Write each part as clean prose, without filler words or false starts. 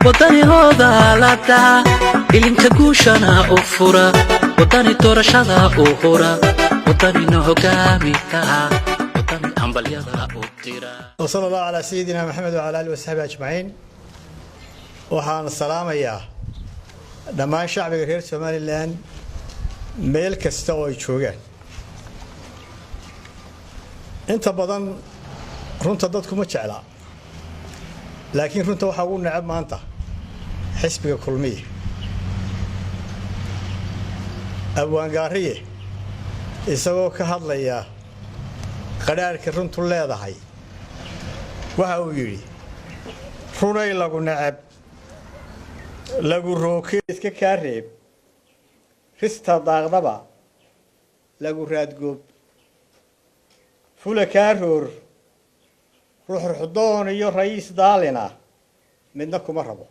wadani hooda laata ilinka guushana u fura wadani doorashada u hura wadani no hogaamita wadani ambaliyada u tira وصلى الله على سيدنا محمد وعلى اله وصحبه اجمعين waxaan salaamayaa dhammaan shacbiga reer Soomaaliland meel kasta oo ay joogaan inta badan runta dadku ma jecla laakiin runta waxa uu nacab maanta xisbiga kulmiye abwaan gaariye isagoo ka hadlaya qaraarka runtu leedahay waxa uu yiri runay lagu nacab lagu rookeed ka kaareeb rista daaqdaba lagu raadgoob fula kaaroor ruux xudoon iyo ra'iis daalina midna kuma rabo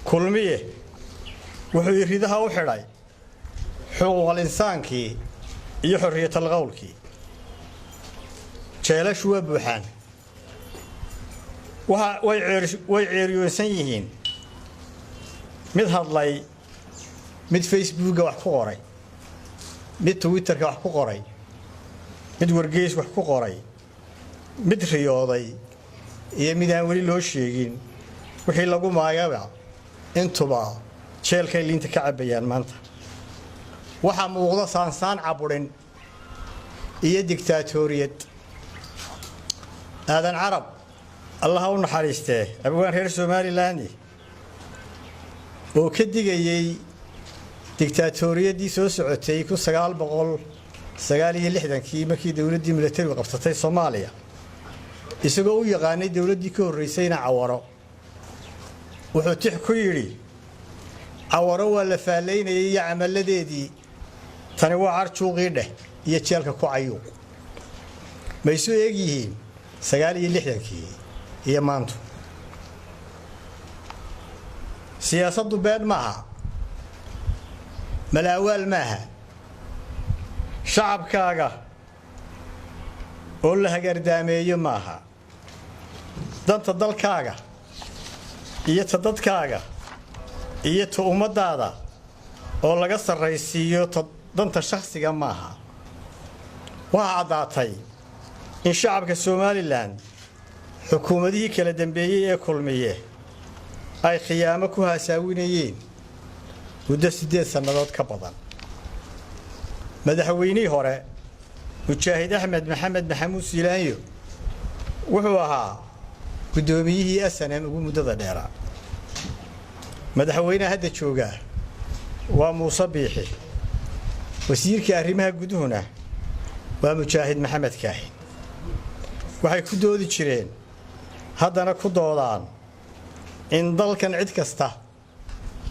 kulmiye wuxuu yiridaha u xidhay xuquuqul insaankii iyo xorriyatul qowlkii jeelashu waa buuxaan way ceeriyoosan yihiin mid hadlay mid Facebook wax ku qoray mid Twitter wax ku qoray mid wargeys wax ku qoray mid riyooday iyo mid aan wali loo sheegin wixii lagu maayaba intuba jeelka liinta ka cabayaan maanta waxa muuqda saansaan caburin iyo diktatoriyad aadan carab الله u naxariistay abwaan reer Soomaaliland oo ka digayay diktatoriyadii soo socotay 1969 markii dawladda militariga qabsatay Soomaaliya isagoo u yaqaanay dawladii ka horeysayna Cawaro wuxuu tix ku yiri Cawaro waa la faaleynayay camaladeedii tani waa arjuuqii dheh iyo jeelka ku cayuuq ma isu eegyihiin 69kii iyo maanta siyaasaddu beed maaha malaawaal maaha shacabkaaga oo la hagardaameeyo maaha danta dalkaaga iyo dadkaaga iyo ummadaada oo laga sarreysiiyo danta shakhsiga maaha waxa cadaatay in shacabka Soomaaliland xukuumadihii kala dambeeyay ee kulmiye ay khiyaamo ku haasaawinayeen muddo 8 sanadood ka badan madaxweynihii hore Mujaahid Axmed Maxamed Maxamuud Silaanyo wuxuu ahaa gudoomiyihii SNM ugu muddada dheer madaxweynaha hadda jooga waa Muuse Biixi wasiirka arrimaha gudaha waa Mujaahid Maxamed Kaahin waxay ku doodi jireen haddana ku doodaan in dalkan cid kasta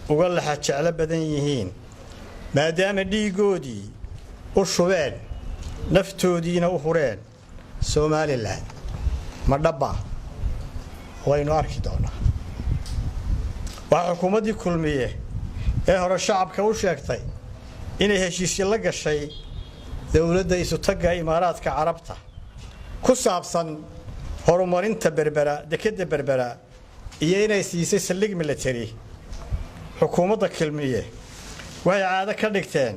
uga la jecel badan yihiin maadaama dhiigoodii u shubeen naftoodiina u hureen Soomaaliland ma dhaba waynu arki doonaa waxa xukuumadii kulmiye ee hore shacabka u sheegtay inay heshiisyo la gashay dawladda isu taga Imaaraadka Carabta ku saabsan horumarinta berbera dekada berbera iyo inay siisay saldhig military xukuumadda kulmiye waxay caado ka dhigteen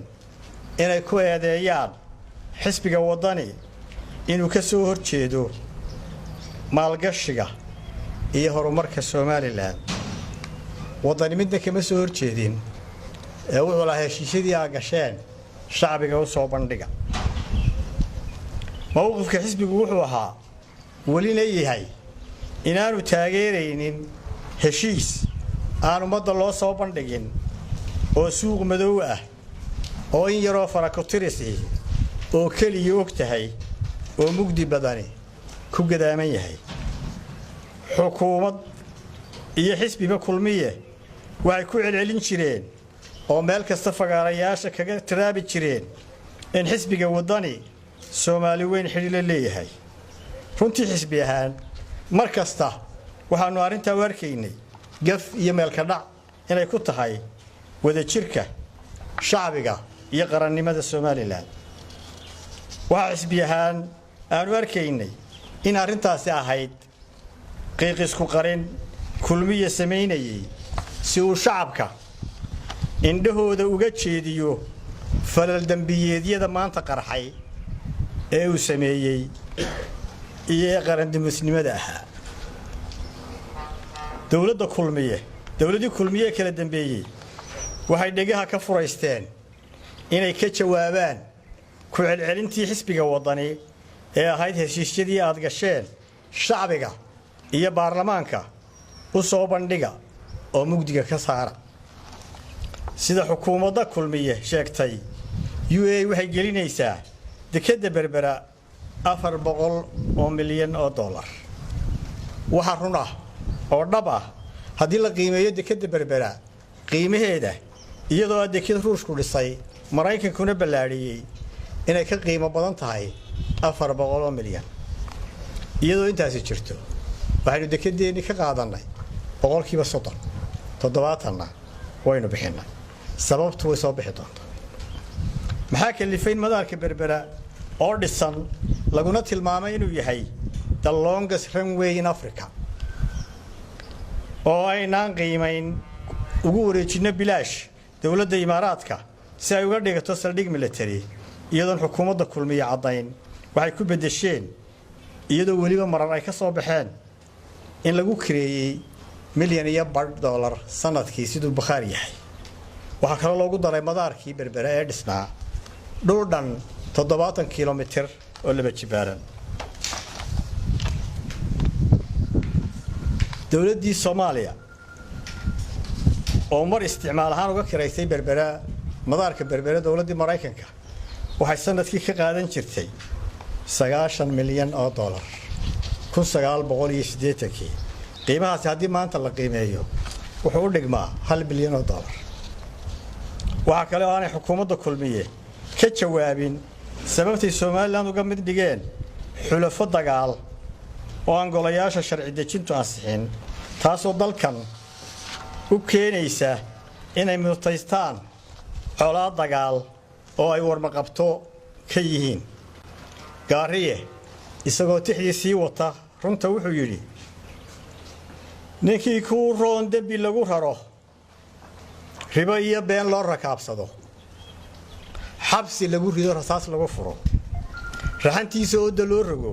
inay ku eedeeyaan xisbiga wadani inuu ka soo horjeedo maalgashiga iyo horumarka Soomaaliland wadani midna kama soo horjeedin ee wuxuu la heshiisyadii ay gasheen shacbiga u soo bandhiga mowqifka xisbigu wuxuu ahaa wali leeyahay inaanu taageeraynin heshiis aan ummadda loo soo bandhigin oo suuq madow ah oo in yaroo farakotirisi oo kaliya og tahay oo mugdi badani ku gadaaman yahay xukuumad iyo xisbiga kulmiye waxay ku celcelin jireen oo meel kasta fagaarayaasha kaga tiraabi jireen in xisbiga wadani Soomaali weyn xiriir leeyahay runtii xisbi ahaan markasta waxaanu arinta warkaynay gaf iyo meel ka dhac inay ku tahay wada jirka shacbiga iyo qarannimada Soomaaliland waxa xisbi ahaan aanu arkaynay in arintaasi ahayd qiiqisku qarin kulmiye sameynayay si uu shacabka indhahooda uga jeediyo falal dambiyeedyada maanta qarxay ee uu sameeyay iyo qarandimusnimada ahaa dawladii kulmiye kala dambeeyay waxay dhegaha ka furaysteen inay ka jawaabaan ku celcelintii xisbiga wadani ee ahayd heshiisyadii aad gasheen shacbiga iyo baarlamaanka u soo bandhiga oo mugdiga ka saara sida xukuumadda kulmiye sheegtay UA waxay gelinaysaa dekada berbera 400 milyan oo dollar waxa run ah oo dhab ah haddii la qiimeeyo dekada berbera qiimaheeda iyadoo dekada ruushku dhisay Mareykankuna ballaariyay inay ka qiimo badan tahay 400 milyan iyadoo intaasi jirto waxaynu dekedeeni ka qaadanay 30% 70 waynu bixinay sababtu way soo bixi doontaa maxaa kalifayn madaarka berbera oo dhisan laguna tilmaamay inuu yahay the longest runway in Africa oo aynaan qiimayn ugu wareejino bilaash dawladda Imaaraadka si ay uga dhigato saldhig military iyadoo xukuumadda kulmiye cadayn waxay ku bedesheen iyadoo waliba marar ay ka soo baxeen in lagu kireeyay milyan iyo $1 sanadkii sidoo Bukhari yahay waxa kale loogu daray madaarkii berbera ee dhisnaa dhowdhan 70 kilomitir oo laba jibaaran dawladdii Soomaaliya oo mar isticmaal ahaan uga kireysay berbera madaarka berbera dawladdii Mareykanka waxay sanadkii ka qaadan jirtay 90 milyan oo dollar 1980 qiimahaas haddii maanta la qiimeeyo wuxuu u dhigmaa 1 bilyan oo dollar waxa kale oo aanay xukuumadda kulmiye ka jawaabin sababtay Soomaaliland uga mid dhigeen xulafo dagaal oo aan golayaasha sharci dejintu ansixin taasoo dalkan u keenaysa inay mutaystaan colaad dagaal oo ay warmaqabto ka yihiin gaariye isagoo tixdiisii wata runta wuxuu yiri ninkii ku roon dambi lagu raro ribo iyo been loo rakaabsado xabsi lagu rido rasaas lagu furo raxantiisa oo loo rogo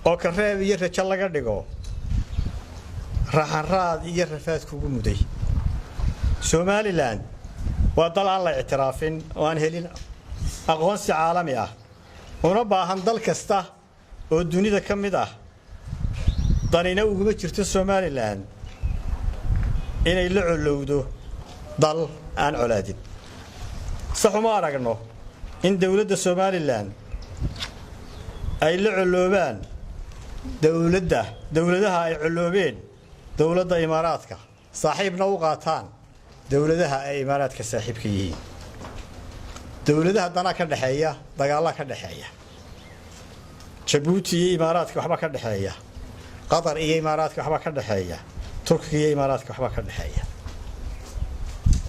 oo ka reeb iyo rajo laga dhigo raxan raad iyo rafaad kugu muday Somaliland waa dal aan la ictiraafin oo aan helin aqoonsi caalami ah una baahan dal kasta oo dunida ka mid ah danina ugu jirto Somaliland inay la culowdo dal aan colaadin saxuma aragno in dawladda Somaliland ay la culoobaan dawladaha ay culoobeen dawladda Imaaraadka saaxiibna u qaataan dawladaha ay Imaaraadka saaxiibka yihiin dawladaha dana ka dhaxeeya dagaal ka dhaxeeya Djibouti iyo Imaaraadka waxba ka dhaxeeya Qatar iyo Imaaraadka waxba ka dhaxeeya Turkiga iyo Imaaraadka waxba ka dhaxeeya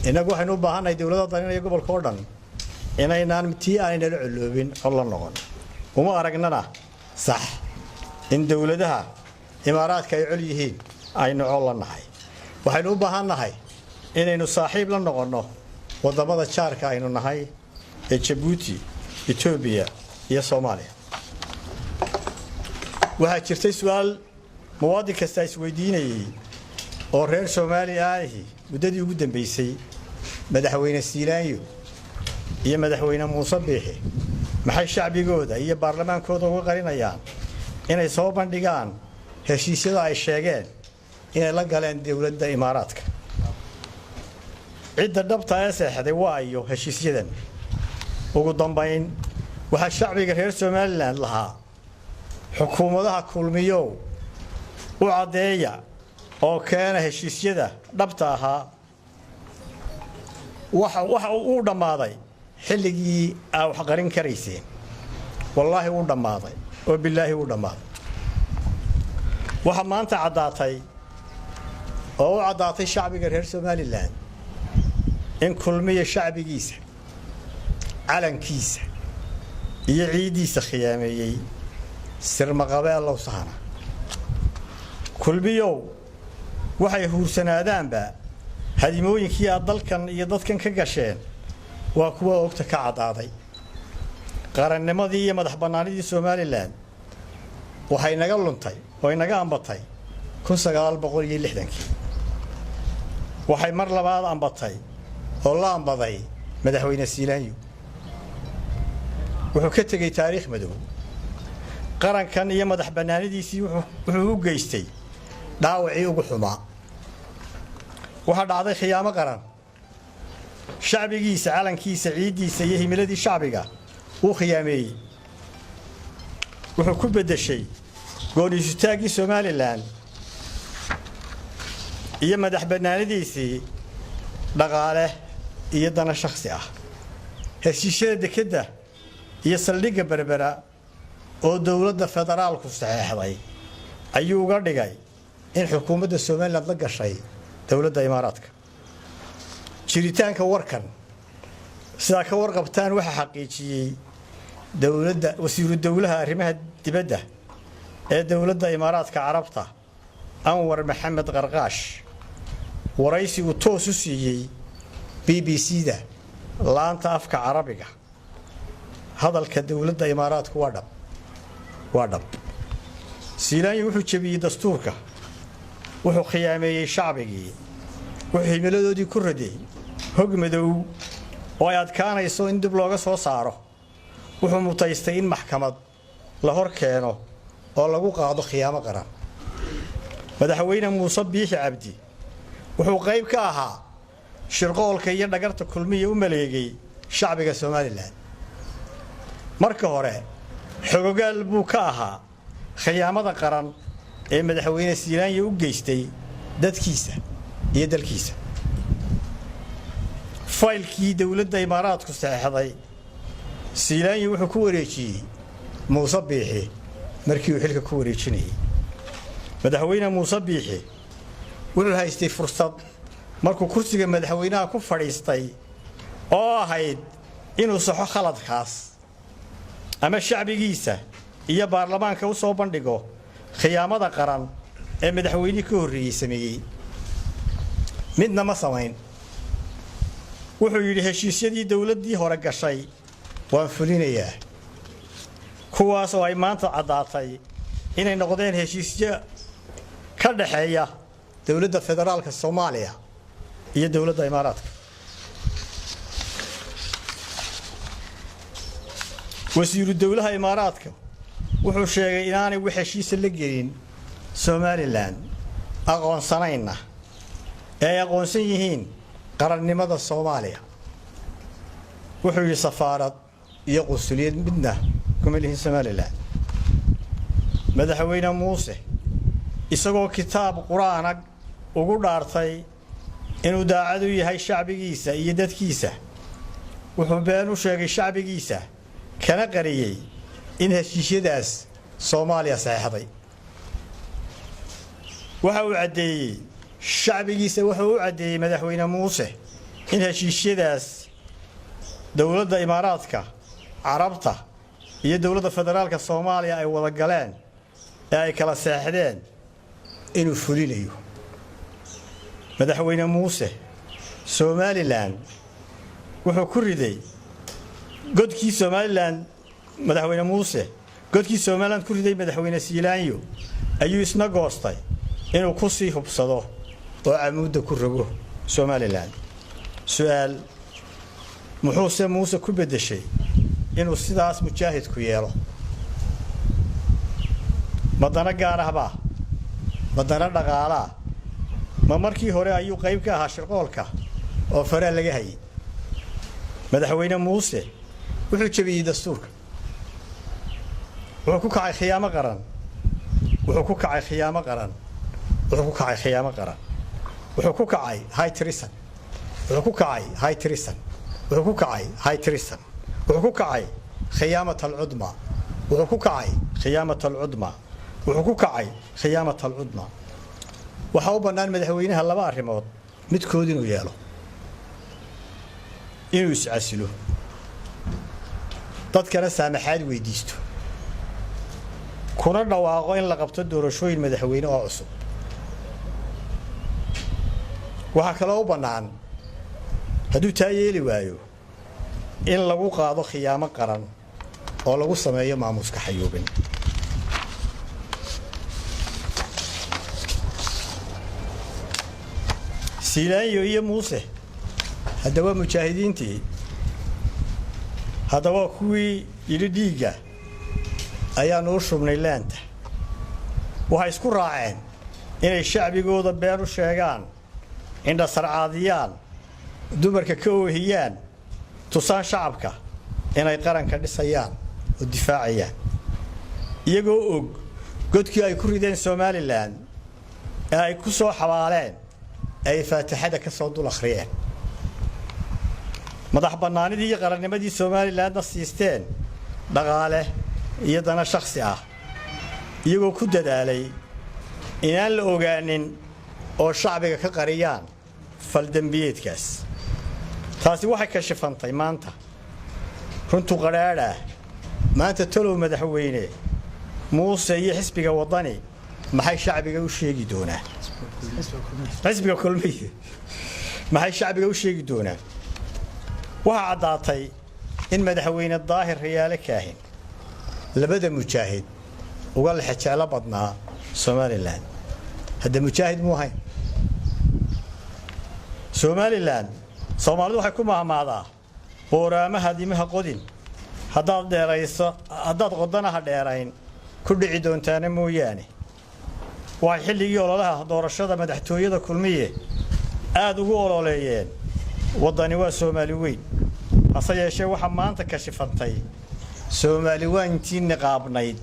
inagu waxaynu u baahanahay dawladda dana iyo gobolka oo dhan inaynaan tii aanay la culoobin oo la noqon uma aragnana sax in dawladaha Imaaraadka ay cul yihiin aynu colaanahay waxaynu u baahanahay inaynu saaxiib la noqono wadamada jaarka aynu nahay ee Djibouti Ethiopia iyo Soomaaliya waxa jirtay su'aal muwaadin kasta isweydiinayay oo reer Soomaaliya ah muddadii ugu dambeysay madaxweyne Siilaanyo iyo madaxweyne Muuse Biixi maxay shacbigooda iyo baarlamaankooda uga qarinayaan inay soo bandhigaan heshiisyada ay sheegeen inay la galeen dawladda Imaaraadka cidda dhabta ah saxday waayo heshiisyadan ugu dambeyn waxa shacbiga reer Somaliland lahaa xukuumadaha kulmiyo u cadeeya oo keena heshiisyada dhabta ah waxa uu dhamaaday xilligii ay wax qarin karayseen wallahi uu dhamaaday oo billaahi uu dhamaaday waxa maanta cadaatay shacbiga reer Somaliland in kulmiye shacbigiisa calankiisa iyo ciidiisa khiyaameeyay sirmaqabe Allah subhanahu kulmiyow waxay huursanaadaanba hadimooyinkii aad dalkan iyo dadkan ka gasheen waa kuwa ogta ka cadaaday qarannimadii iyo madax bannaanidii Soomaaliland waxay naga luntay oo inaga ambatay 1960 waxay mar labaad ambatay oo la ambaday madaxweyne Siilaanyo wuxuu ka tagay taariikh madow qarankan iyo madax bannaanidiisii wuxuu u geystay dhaawacii ugu xumaa waxa dhacday khiyaamo qaran shacbigiisa calankiisa ciidiisa iyo himiladii shacbiga uu khiyaameeyay wuxuu ku bedeshay go'aansitaagii Soomaaliland iyo madax bannaanidiisii dhaqaale iyo dana shakhsi ah heshiisyada dekedda iyo saldhigga berbera oo dawladda federaalku saxeexday ayuu uga dhigay in xukuumadda Soomaaliland la gashay dawladda Imaaraadka jiritaanka warkan sida ka warqabtaan waxa xaqiijiyay dawladda wasiiru dawlaha arrimaha dibadda ee dawladda Imaaraadka Carabta Anwar Maxamed Qarqaash waraysi uu toos u siiyay BBC-da laanta afka Carabiga hadalka dawladda Imaaraadku waa dhab Siilaanyo wuxuu jabiyay dastuurka wuxuu khiyaameeyay shacbigii wuxuu himiladoodii ku raday hog madow oo ay adkaanayso in dib looga soo saaro wuxuu mutaystay in maxkamad la hor keeno oo lagu qaado khiyaamo qaran madaxweyne Muuse Biixi Cabdi wuxuu qayb ka ahaa shirqoolka iyo dhagarta kulmiye u maleegay shacbiga Soomaaliland marka hore xogogaal buu ka ahaa khiyaamada qaran ee madaxweyne Siilaanyo u geystay dadkiisa iyo dalkiisa faylkii dawladda Imaaraadku saxeexday Siilaanyo wuxuu ku wareejiyay Muuse Biixi markii uu xilka ku wareejinayay madaxweyne Muuse Biixi wuxuu haystay fursad markuu kursiga madaxweynaha ku fadhiistay oo ahayd inuu saxo khaladkaas ama shacbigiisa iyo baarlamaanka u soo bandhigo khiyaamada qaran ee madaxweynihii ka horreeyay sameeyay midna ma samayn wuxuu yidhi heshiisyadii dawladdii hore gashay waan fulinayaa kuwaas oo ay maanta caddaatay inay noqdeen heshiisyo ka dhaxeeya dawladda federaalka Soomaaliya iyo dawladda Imaaraadka wasiiru dawlaha Imaaraadka wuxuu sheegay inaanay wax heshiis la gelin Soomaaliland aqoonsanayna ay aqoonsan yihiin qarannimada Soomaaliya wuxuu yiri safaarad iyo qunsuliyad midna kuma lihin Soomaaliland madaxweyne Muuse isagoo kitaab Quraan ugu dhaartay inuu daacad u yahay shacbigiisa iyo dadkiisa wuxuu been u sheegay shacbigiisa kana qariyay in heshiisyadaas Soomaaliya saxeexday waxa uu cadeeyay shacbigiisa wuxuu u cadeeyay madaxweyne Muuse in heshiisyadaas dawladda Imaaraadka Carabta iyo dawladda federaalka Soomaaliya ay wada galeen ee ay kala saxeexdeen inuu fulinayo madaxweyne Muuse Soomaaliland wuxuu ku riday godkii Soomaaliland madaxweyne Muuse godkii Soomaaliland ku riday madaxweyne Siilaanyo ayuu isna goostay inuu ku sii hubsado oo amuudda ku rogo Soomaaliland su'aal muxuu Muuse ku bedeshay inuu sidaas mujaahid ku yeelo madana gaar ahba madana dhaqaala ma markii hore ayuu qayb ka ahaa shirqoolka oo fara laga hayay madaxweyne Muuse wuxuu jabiyay dastuurka wuxuu ku kacay khiyaamo qaran wuxuu ku kacay high treason wuxuu ku kacay high treason wuxuu ku kacay khiyaamat al-udma wuxuu ku kacay khiyaamat al-udma waxa uu banaan madaxweynaha laba arrimood midkood inuu yeelo inuu iscasilo dadkana saamaxaad weydiisto kuna dhawaaqo in la qabto doorashooyin madaxweyne oo cusub waxa kale oo bannaan hadduu taa yeeli waayo in lagu qaado khiyaamo qaran oo lagu sameeyo maamuuska xayuubin siilaanyo iyo muuse hadda waa mujaahidiintii hadda waa kuwii yidhi dhiigga ayaanu u shubnay laanta waxay isku raaceen inay shacbigooda been u sheegaan indha sarcaadiyaan dumarka ka oohiyaan tusaan shacabka inay qaranka dhisayaan oo difaacayaan iyagoo og godkii ay ku rideen Somaliland ee ay ku soo xawaaleen ay faatixada ka soo dul akhriyeen madax bannaanidii iyo qarannimadii Somaliland siisteen dhaqaale iyo dana shakhsi ah iyagoo ku dadaalay inaan la ogaanin oo shacbiga ka qariyaan fal dambiyeedkaas taasi waxay ka shifantay maanta runtu qaraadha maanta talow madaxweyne muuse iyo xisbiga wadani maxay shacbiga u sheegi doonaan xisbiga kulmiye maxay shacbiga u sheegi doonaan waxa cadaatay in madaxweyne daahir riyaale kaahin labada mujaahid uga lixjeclo badnaa Somaliland hadda mujaahid muu hayn Somaliland Soomaalidu waxay ku maamaadaa booramaha dimaha qodin haddaad dheerayso haddaad qodanaha dheerayn ku dhici doontaana mooyaane waa xilligii ololaha doorashada madaxtooyada kulmiye aad ugu ololeeyeen wadani waa Soomaali weyn hase yeeshee waxa maanta ka shifantay Soomaali waantii niqaabnayd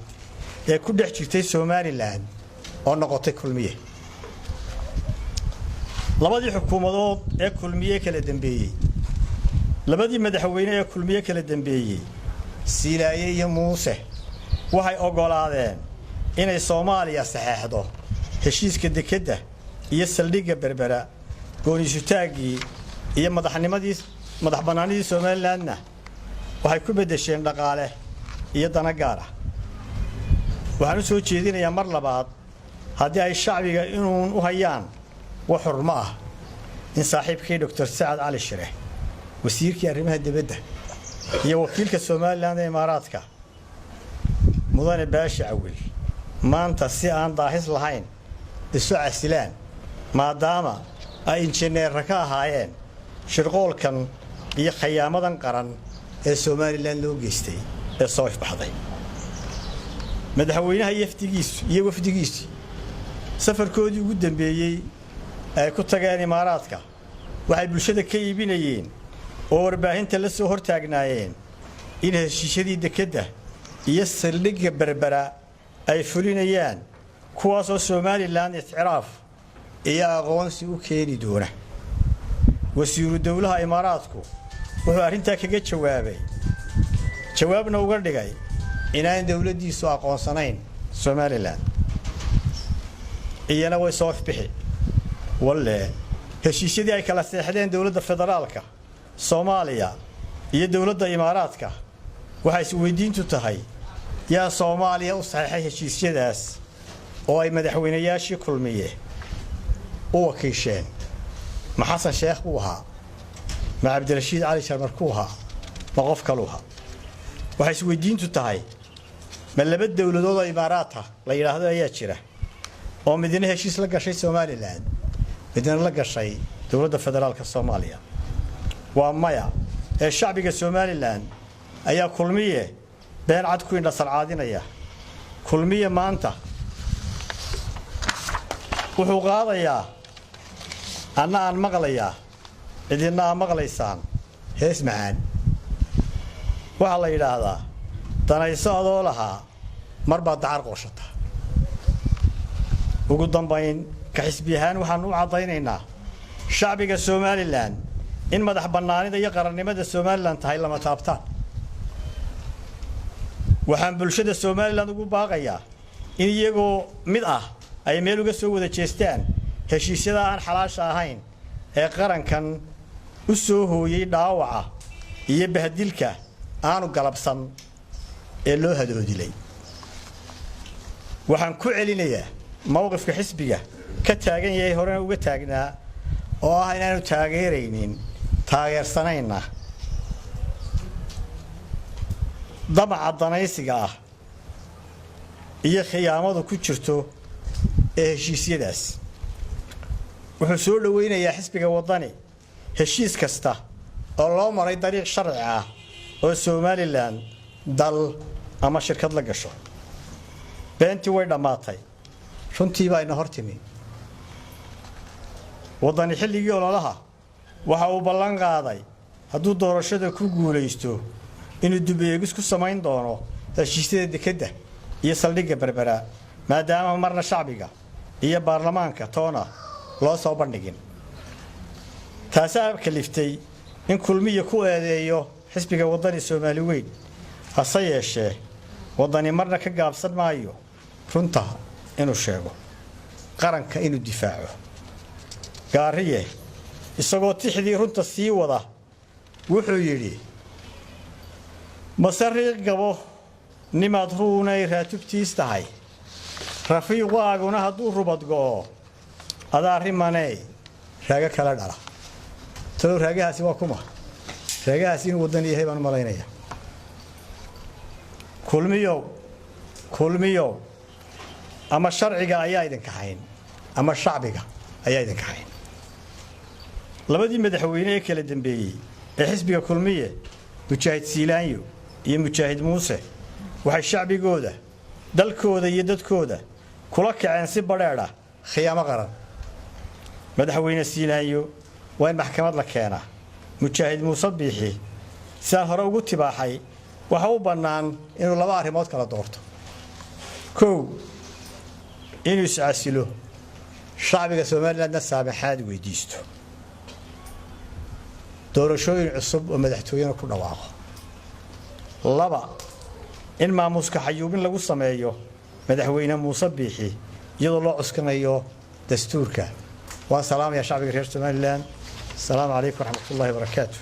ee ku dhex jirtay Somaliland oo noqotay kulmiye labadii xukuumadood ee kulmiye kala dambeeyay labadii madaxweyne ee kulmiye kala dambeeyay Silaaye iyo Muuse waxay ogolaadeen inay Soomaaliya saxeexdo heshiiska dekedda iyo saldhigga Berbera gooniisutaagii iyo madax bannaanidii Somalilandna waxay ku bedesheen dhaqaale iyo dana gaar ah waxaan u soo jeedinayaa mar labaad haddii ay shacbiga inuu u hayaan wax xurmo ah in saaxiibkii Dr. Saad Ali Shire wasiirkii arrimaha dibadda iyo wakiilka Somaliland ee Imaaraadka mudane Baashi Awil maanta si aan daahis lahayn isu casilaan maadaama ay injineer ka ahaayeen shirqoolkan iyo khiyaamadan qaran ee Somaliland loo geystay ee soo ifbaxday madaxweynaha iyo wafdigiisa safarkoodii ugu dambeeyay ay ku tageen Imaaraadka waxay bulshada ka iibinayeen oo warbaahinta la soo hortaagnaayeen in heshiisyadii dekedda iyo saldhigga Berbera ay fulinayaan kuwaas oo Somaliland istiraaf iyo aqoonsi u keeni doona wasiiru dawlaha Imaaraadku wuxuu arrinta kaga jawaabna uga dhigay inaan dawladdiisu aqoonsanayn Somaliland iyana way soo ifbixi walle heshiisyadii ay kala seexdeen dawladda federaalka Soomaaliya iyo dawladda Imaaraadka waxay is weydiintu tahay yaa Soomaaliya u saxeexay heshiisyadaas oo ay madaxweynayaashii kulmiye u wakiisheen ma Xasan Sheekh uu ahaa ma Cabdirashiid Cali Sharmar ku ahaa ma qof kale ahaa waxay is weydiintu tahay ma laba dawladood oo Imaaraadka la yiraahdo ayaa jira oo midna heshiis la gashay Somaliland midna la gashay dawladda federaalka Soomaaliya waa maya ee shacbiga Somaliland ayaa kulmiye been cad ku indha sarcaadinaya kulmiye maanta wuxuu qaadayaa aan maqlayaa idina maqlaysaan hees macaan waxa la yiraahdaa danayso adoo lahaa marba dacar qoshata ugu dambayn ka xisbiyahan waxaan u cadaynaynaa shacbiga Somaliland in madax bannaanida iyo qarannimada Somaliland tahay lama taabtaan waxaan bulshada Somaliland ugu baaqayaa in iyagoo mid ah ay meel uga soo wada jeestaan heshiisyada aan xalaasha ahayn ee qarankan u soo hooyay dhaawaca iyo bahdilka aanu galabsan ee loo hadoodilay waxaan ku celinayaa mowqifka xisbiga ka taagan yahay horena uga taagnaa oo ah inaanu taageersanayna damaca danaysiga ah iyo khiyaamadu ku jirto ee heshiisyadaas wuxuu soo dhaweynayaa xisbiga wadani heshiis kasta oo loo maray dariiq sharci ah oo Somaliland dal ama shirkad la gasho beentii way dhamaatay runtii baa ina hortimi wadani xilligii ololaha waxa uu ballan qaaday hadduu doorashada ku guuleysto inuu dubeegis ku samayn doono heshiisyada dekedda iyo saldhigga berbera maadaama marna shacbiga iyo baarlamaanka toona loo soo bandhigin taasaa kaliftay in kulmiye ku eedeeyo xisbiga wadani Soomaali weyn hase yeeshee wadani marna ka gaabsan maayo runta inuu sheego qaranka inuu difaaco gaariye isagoo tixdii runta sii wada wuxuu yidhi masariiq gabo nimaad ruunay raatubtiis tahay rafiiqaaguna hadduu rubad go'o adaa rimanay raaga kala dhala talo raagahaasi waa kuma raagahaasi inuu wadan yahay baan malaynaya kulmiyo ama sharciga ayaa idinka hayn ama shacbiga ayaa idinka hayn labadii madaxweyne ee kala dambeeyay ee xisbiga kulmiye mujaahid siilaanyo iyo mujaahid muuse waxay shacbigooda dalkooda iyo dadkooda kula kaceen si badheedha khiyaamo qaran madaxweyne siilaanyo waa in maxkamad la keenaa mujaahid muuse biixi sidaan hore ugu tibaaxay waxa u bannaan inuu laba arrimood kala doorto kow inuu iscasilo shacbiga Somalilandna saamaxaad weydiisto doorashooyin cusub oo madaxtooyada ku dhawaaqo laba in maamuuska xayuubin lagu sameeyo madaxweyne muuse biixi iyadoo loo cuskanayo dastuurka waa salaam ya shacbiga reer Somaliland السلام عليكم ورحمة الله وبركاته